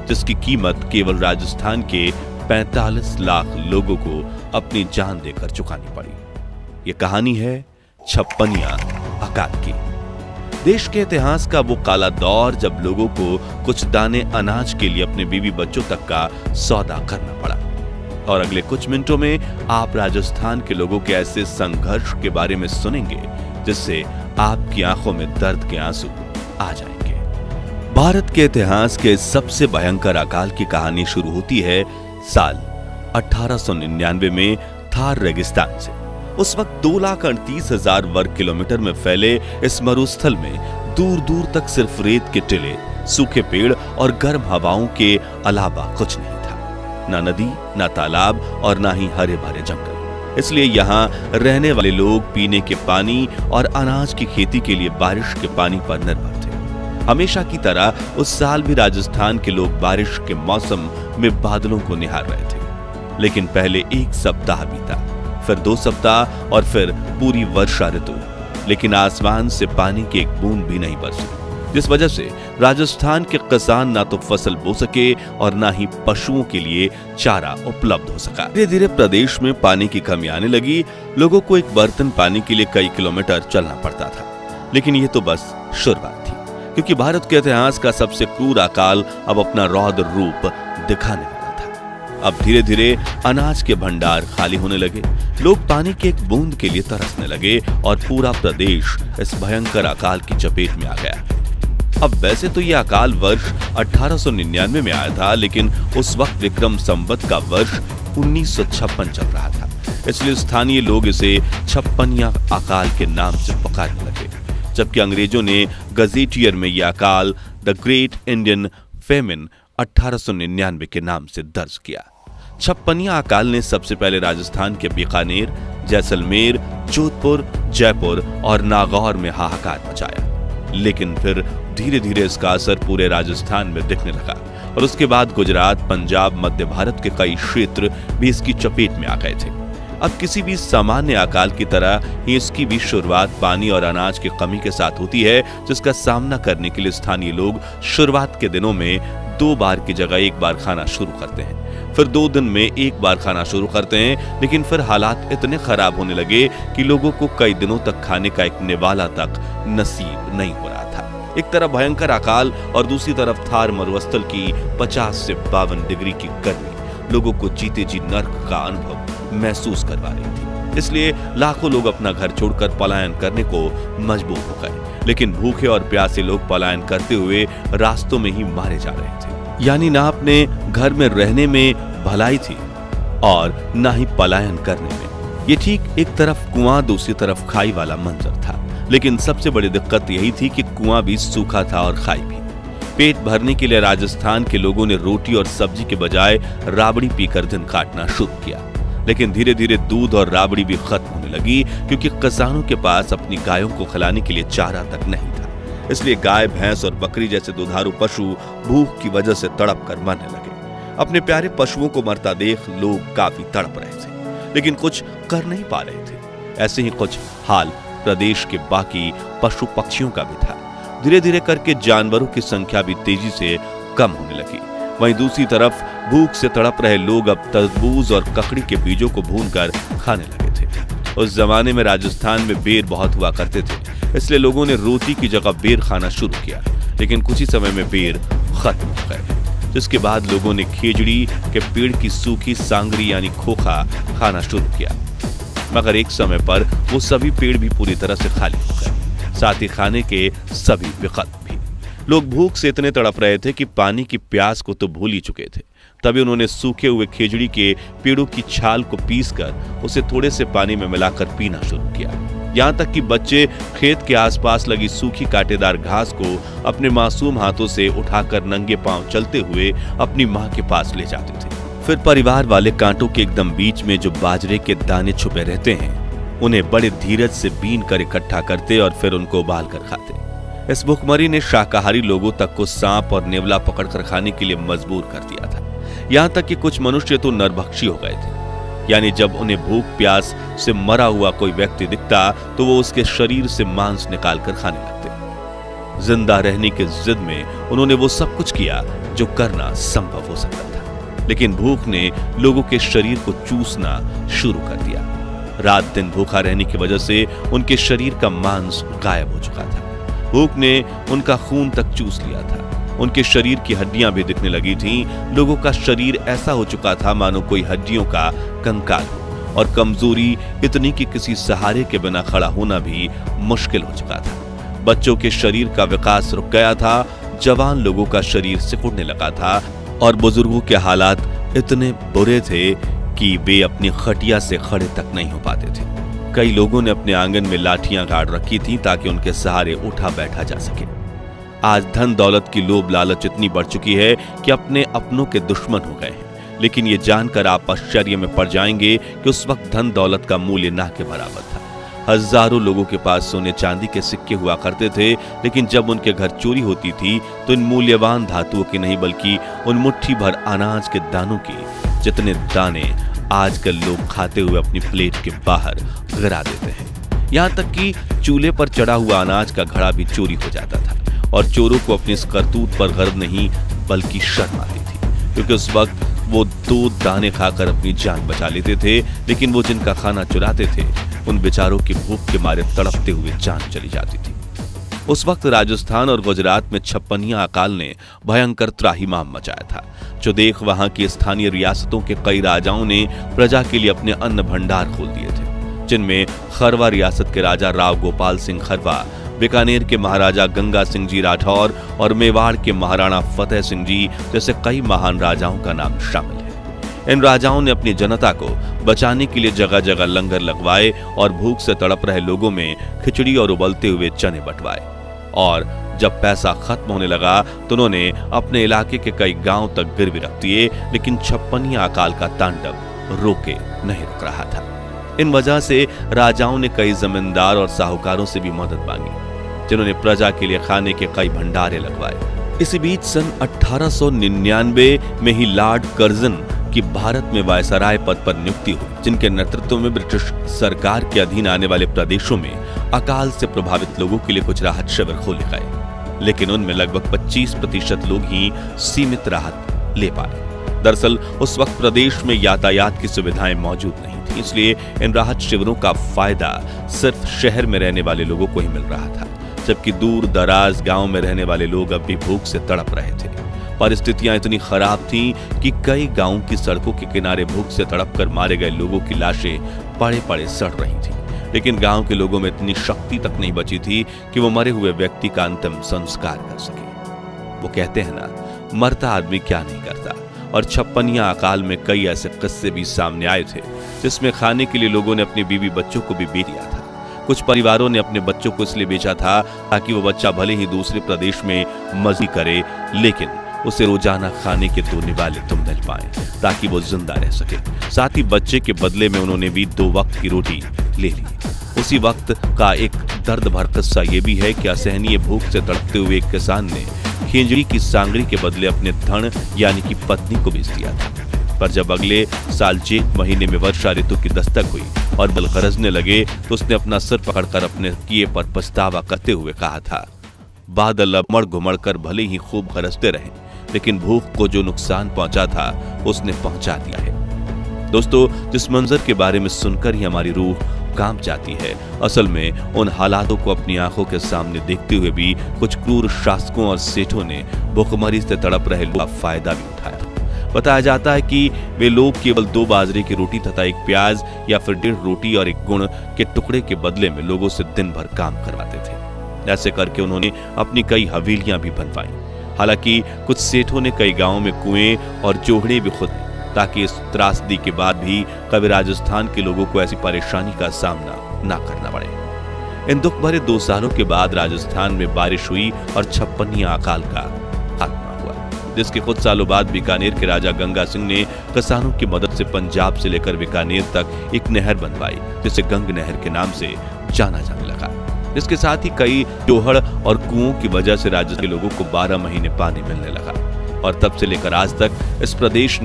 जिसकी कीमत केवल राजस्थान के 45 लाख लोगों को अपनी जान देकर चुकानी पड़ी। ये कहानी है छप्पनिया अकाल की। देश के इतिहास का वो काला दौर जब लोगों को कुछ दाने अनाज के लिए अपने बीवी बच्चों तक का सौदा करना पड़ा। और अगले कुछ मिनटों में आप राजस्थान के लोगों के ऐसे संघर्ष के बारे में सुनेंगे जिससे आपकी आंखों में दर्द के आंसू आ जाएंगे। भारत के इतिहास के सबसे भयंकर अकाल की कहानी शुरू होती है साल 1899 में थार रेगिस्तान से। उस वक्त 2,38,000 वर्ग किलोमीटर में फैले इस मरुस्थल में दूर दूर तक सिर्फ रेत के टिले, सूखे पेड़ और गर्म हवाओं के अलावा कुछ नहीं था। ना नदी, ना तालाब और ना ही हरे भरे जंगल। इसलिए यहाँ रहने वाले लोग पीने के पानी और अनाज की खेती के लिए बारिश के पानी पर निर्भर थे। हमेशा की तरह उस साल भी राजस्थान के लोग बारिश के मौसम में बादलों को निहार रहे थे। लेकिन पहले एक सप्ताह बीता, फिर 2 सप्ताह और फिर पूरी वर्षा ऋतु, लेकिन आसमान से पानी की एक बूंद भी नहीं बरसी, जिस वजह से राजस्थान के किसान ना तो फसल बो सके और ना ही पशुओं के लिए चारा उपलब्ध हो सका। धीरे धीरे प्रदेश में पानी की कमी आने लगी। लोगों को एक बर्तन पानी के लिए कई किलोमीटर चलना पड़ता था। लेकिन ये तो बस शुरुआत थी, क्योंकि भारत के इतिहास का सबसे क्रूर अकाल अब अपना रौद्र रूप दिखाने वाला था। अब धीरे धीरे अनाज के भंडार खाली होने लगे, लोग पानी की एक बूंद के लिए तरसने लगे और पूरा प्रदेश इस भयंकर अकाल की चपेट में आ गया। अब वैसे तो यह अकाल वर्ष 1899 में आया था, लेकिन उस वक्त विक्रम संवत का वर्ष 1956 चल रहा था। इसलिए स्थानीय लोग इसे छप्पनिया अकाल के नाम से पुकारने लगे, जबकि अंग्रेजों ने गजेटियर में यह अकाल द ग्रेट इंडियन फेमिन 1899 के नाम से दर्ज किया। छप्पनिया अकाल ने सबसे पहले राजस्थान के बीकानेर, जैसलमेर, जोधपुर, जयपुर और नागौर में हाहाकार मचाया। लेकिन फिर धीरे धीरे इसका असर पूरे राजस्थान में दिखने लगा और उसके बाद गुजरात, पंजाब, मध्य भारत के कई क्षेत्र भी इसकी चपेट में आ गए थे। अब किसी भी सामान्य अकाल की तरह ही इसकी भी शुरुआत पानी और अनाज की कमी के साथ होती है, जिसका सामना करने के लिए स्थानीय लोग शुरुआत के दिनों में 2 बार की जगह 1 बार खाना शुरू करते हैं, फिर 2 दिन में 1 बार खाना शुरू करते हैं। लेकिन फिर हालात इतने खराब होने लगे कि लोगों को कई दिनों तक खाने का एक निवाला तक नसीब नहीं हो रहा था। एक तरफ भयंकर अकाल और दूसरी तरफ थार मरुस्थल की 50 से 52 डिग्री की गर्मी लोगों को जीते जी नर्क का अनुभव महसूस करवा रही थी। इसलिए लाखों लोग अपना घर छोड़कर पलायन करने को मजबूर हो गए। लेकिन भूखे और प्यासे लोग पलायन करते हुए रास्तों में ही मारे जा रहे थे। यानी ना अपने घर में रहने में भलाई थी और ना ही पलायन करने में। ये ठीक एक तरफ कुआं, दूसरी तरफ खाई वाला मंजर था। लेकिन सबसे बड़ी दिक्कत यही थी कि कुआं भी सूखा था और खाई भी। पेट भरने के लिए राजस्थान के लोगों ने रोटी और सब्जी के बजाय राबड़ी पीकर दिन काटना शुरू किया। लेकिन धीरे धीरे दूध और राबड़ी भी खत्म होने लगी, क्योंकि किसानों के पास अपनी गायों को खिलाने के लिए चारा तक नहीं था। इसलिए गाय, भैंस और बकरी जैसे दुधारू पशु भूख की वजह से तड़प कर मरने लगे। अपने प्यारे पशुओं को मरता देख लोग काफी तड़प रहे थे, लेकिन कुछ कर नहीं पा रहे थे। ऐसे ही कुछ हाल प्रदेश के बाकी पशु पक्षियों का भी था। धीरे धीरे करके जानवरों की संख्या भी तेजी से कम होने लगी। वहीं दूसरी तरफ भूख से तड़प रहे लोग अब तरबूज और ककड़ी के बीजों को भूनकर खाने लगे थे। उस जमाने में राजस्थान में बेर बहुत हुआ करते थे, इसलिए लोगों ने रोटी की जगह बेर खाना शुरू किया। लेकिन कुछ ही समय में बेर खत्म हो गए, जिसके बाद लोगों ने खेजड़ी के पेड़ की सूखी सांगरी यानी खोखा खाना शुरू किया। मगर एक समय पर वो सभी पेड़ भी पूरी तरह से खाली हो गए, साथ ही खाने के सभी विकल्प भी। लोग भूख से इतने तड़प रहे थे कि पानी की प्यास को तो भूल ही चुके थे। तभी उन्होंने सूखे हुए खेजड़ी के पेड़ों की छाल को पीसकर उसे थोड़े से पानी में मिलाकर पीना शुरू किया। यहाँ तक कि बच्चे खेत के आसपास लगी सूखी कांटेदार घास को अपने मासूम हाथों से उठाकर नंगे पांव चलते हुए अपनी माँ के पास ले जाते थे। फिर परिवार वाले कांटों के एकदम बीच में जो बाजरे के दाने छुपे रहते हैं, उन्हें बड़े धीरज से बीन कर इकट्ठा करते और फिर उनको उबाल कर खाते। इस भुखमरी ने शाकाहारी लोगों तक को सांप और नेवला पकड़कर खाने के लिए मजबूर कर दिया था। यहाँ तक कि कुछ मनुष्य तो नरभक्षी हो गए थे, यानी जब उन्हें भूख प्यास से मरा हुआ कोई व्यक्ति दिखता तो वो उसके शरीर से मांस निकाल कर खाने लगते। जिंदा रहने की जिद में उन्होंने वो सब कुछ किया जो करना संभव हो सकता था, लेकिन भूख ने लोगों के शरीर को चूसना शुरू कर दिया। रात दिन भूखा रहने की वजह से उनके शरीर का मांस गायब हो चुका था। भूख ने उनका खून तक चूस लिया था। उनके शरीर की हड्डियां भी दिखने लगी थीं। लोगों का शरीर ऐसा हो चुका था मानो कोई हड्डियों का कंकाल हो, और कमजोरी इतनी कि किसी सहारे के बिना खड़ा होना भी मुश्किल हो चुका था। बच्चों के शरीर का विकास रुक गया था, जवान लोगों का शरीर सिकुड़ने लगा था, और बुजुर्गों के हालात इतने बुरे थे कि वे अपनी खटिया से खड़े तक नहीं हो पाते थे। कई लोगों ने अपने आंगन में लाठियां गाड़ रखी थीं ताकि उनके सहारे उठा बैठा जा सके। आज धन दौलत की लोभ लालच इतनी बढ़ चुकी है कि अपने अपनों के दुश्मन हो गए हैं। लेकिन ये जानकर आप आश्चर्य में पड़ जाएंगे कि उस वक्त धन दौलत का मूल्य ना के बराबर था। हजारों लोगों के पास सोने चांदी के सिक्के हुआ करते थे, लेकिन जब उनके घर चोरी होती थी तो इन मूल्यवान धातुओं के नहीं बल्कि उन मुट्ठी भर अनाज के दानों के जितने दाने आजकल लोग खाते हुए अपनी प्लेट के बाहर गिरा देते हैं। यहाँ तक कि चूल्हे पर चढ़ा हुआ अनाज का घड़ा भी चोरी हो जाता था, और चोरों को अपनी इस करतूत पर गर्व नहीं बल्कि शर्म आती थी, क्योंकि उस वक्त वो 2 दाने खाकर अपनी जान बचा लेते थे, लेकिन वो जिनका खाना चुराते थे उन बेचारों की भूख के मारे तड़पते हुए जान चली जाती थी। उस वक्त राजस्थान और गुजरात में छप्पनिया अकाल ने भयंकर त्राहिमाम मचाया था, जो देख वहां की स्थानीय रियासतों के कई राजाओं ने प्रजा के लिए अपने अन्न भंडार खोल दिए थे, जिनमें खरवा रियासत के राजा राव गोपाल सिंह खरवा, बीकानेर के महाराजा गंगा सिंह जी राठौर और मेवाड़ के महाराणा फतेह सिंह जी जैसे कई महान राजाओं का नाम शामिल है। इन राजाओं ने अपनी जनता को बचाने के लिए जगह जगह लंगर लगवाए और भूख से तड़प रहे लोगों में खिचड़ी और उबलते हुए चने बंटवाए। और जब पैसा खत्म होने लगा तो उन्होंने अपने इलाके के कई गांव तक गिरवी रख दिए, लेकिन छप्पनिया अकाल का तांडव रोके नहीं रुक रहा था। इन वजह से राजाओं ने कई जमींदार और साहूकारों से भी मदद मांगी, जिन्होंने प्रजा के लिए खाने के कई भंडारे लगवाए। इसी बीच सन 1899 में ही लॉर्ड कर्जन की भारत में वायसराय पद पर नियुक्ति हुई, जिनके नेतृत्व में ब्रिटिश सरकार के अधीन आने वाले प्रदेशों में अकाल से प्रभावित लोगों के लिए कुछ राहत शिविर खोले गए, लेकिन उनमें लगभग 25% लोग ही सीमित राहत ले पाए। दरअसल उस वक्त प्रदेश में यातायात की सुविधाएं मौजूद नहीं थी, इसलिए इन राहत शिविरों का फायदा सिर्फ शहर में रहने वाले लोगों को ही मिल रहा था, जबकि दूर दराज गांव में रहने वाले लोग अब भी भूख से तड़प रहे थे। परिस्थितियां इतनी खराब थीं कि कई गांवों की सड़कों के किनारे भूख से तड़पकर मारे गए लोगों की लाशें पड़े पड़े सड़ रही थीं, लेकिन गांव के लोगों में इतनी शक्ति तक नहीं बची थी कि वो मरे हुए व्यक्ति का अंतिम संस्कार कर सके। वो कहते हैं ना, मरता आदमी क्या नहीं करता। और छप्पनिया अकाल में कई ऐसे किस्से भी सामने आए थे जिसमें खाने के लिए लोगों ने अपने बीवी बच्चों को भी बेच दिया था। कुछ परिवारों ने अपने बच्चों को इसलिए बेचा था ताकि वो बच्चा भले ही दूसरे प्रदेश में मजदूरी करे, लेकिन उसे रोजाना खाने के 2 निवाले तो मिल पाए ताकि वो जिंदा रह सके। साथ ही बच्चे के बदले में उन्होंने भी 2 वक्त की रोटी ले ली। उसी वक्त का एक दर्द भर किस्सा ये भी है कि असहनीय भूख से तड़पते हुए एक किसान ने खेजड़ी की सांगड़ी के बदले अपने धन यानी कि पत्नी को बेच दिया था। पर जब अगले साल जेठ महीने में वर्षा ऋतु की दस्तक हुई और बल गरजने लगे तो उसने अपना सिर पकड़कर अपने किए पर पछतावा करते हुए कहा था, बादल अमड़ घुमड़ कर भले ही खूब गरजते रहे, लेकिन भूख को जो नुकसान पहुंचा था उसने पहुंचा दिया है। दोस्तों, जिस मंजर के बारे में सुनकर ही हमारी रूह कांप जाती है, असल में उन हालातों को अपनी आंखों के सामने देखते हुए भी कुछ क्रूर शासकों और सेठों ने भूखमरी से तड़प रहे लोगों का फायदा भी उठाया। बताया जाता है कि वे लोग केवल 2 बाजरे की रोटी तथा 1 प्याज या फिर 1.5 रोटी और 1 गुण के टुकड़े के बदले में लोगों से दिन भर काम करवाते थे। ऐसे करके उन्होंने अपनी कई हवेलियां भी बनवाई। हालांकि कुछ सेठों ने कई गांवों में कुएं और जोहड़े भी खुद, ताकि इस त्रासदी के बाद भी कभी राजस्थान के लोगों को ऐसी परेशानी का सामना ना करना पड़े। इन दुख भरे 2 सालों के बाद राजस्थान में बारिश हुई और छप्पनिया अकाल का खात्मा हुआ, जिसके कुछ सालों बाद बीकानेर के राजा गंगा सिंह ने किसानों की मदद से पंजाब से लेकर बीकानेर तक एक नहर बनवाई, जिसे गंग नहर के नाम से जाना जाने लगा। इसके साथ ही कई जोहड़ और कुओं की वजह से राज्य के लोगों को 12 महीने पानी मिलने लगा, और तब से लेकर आज तक इस प्रदेश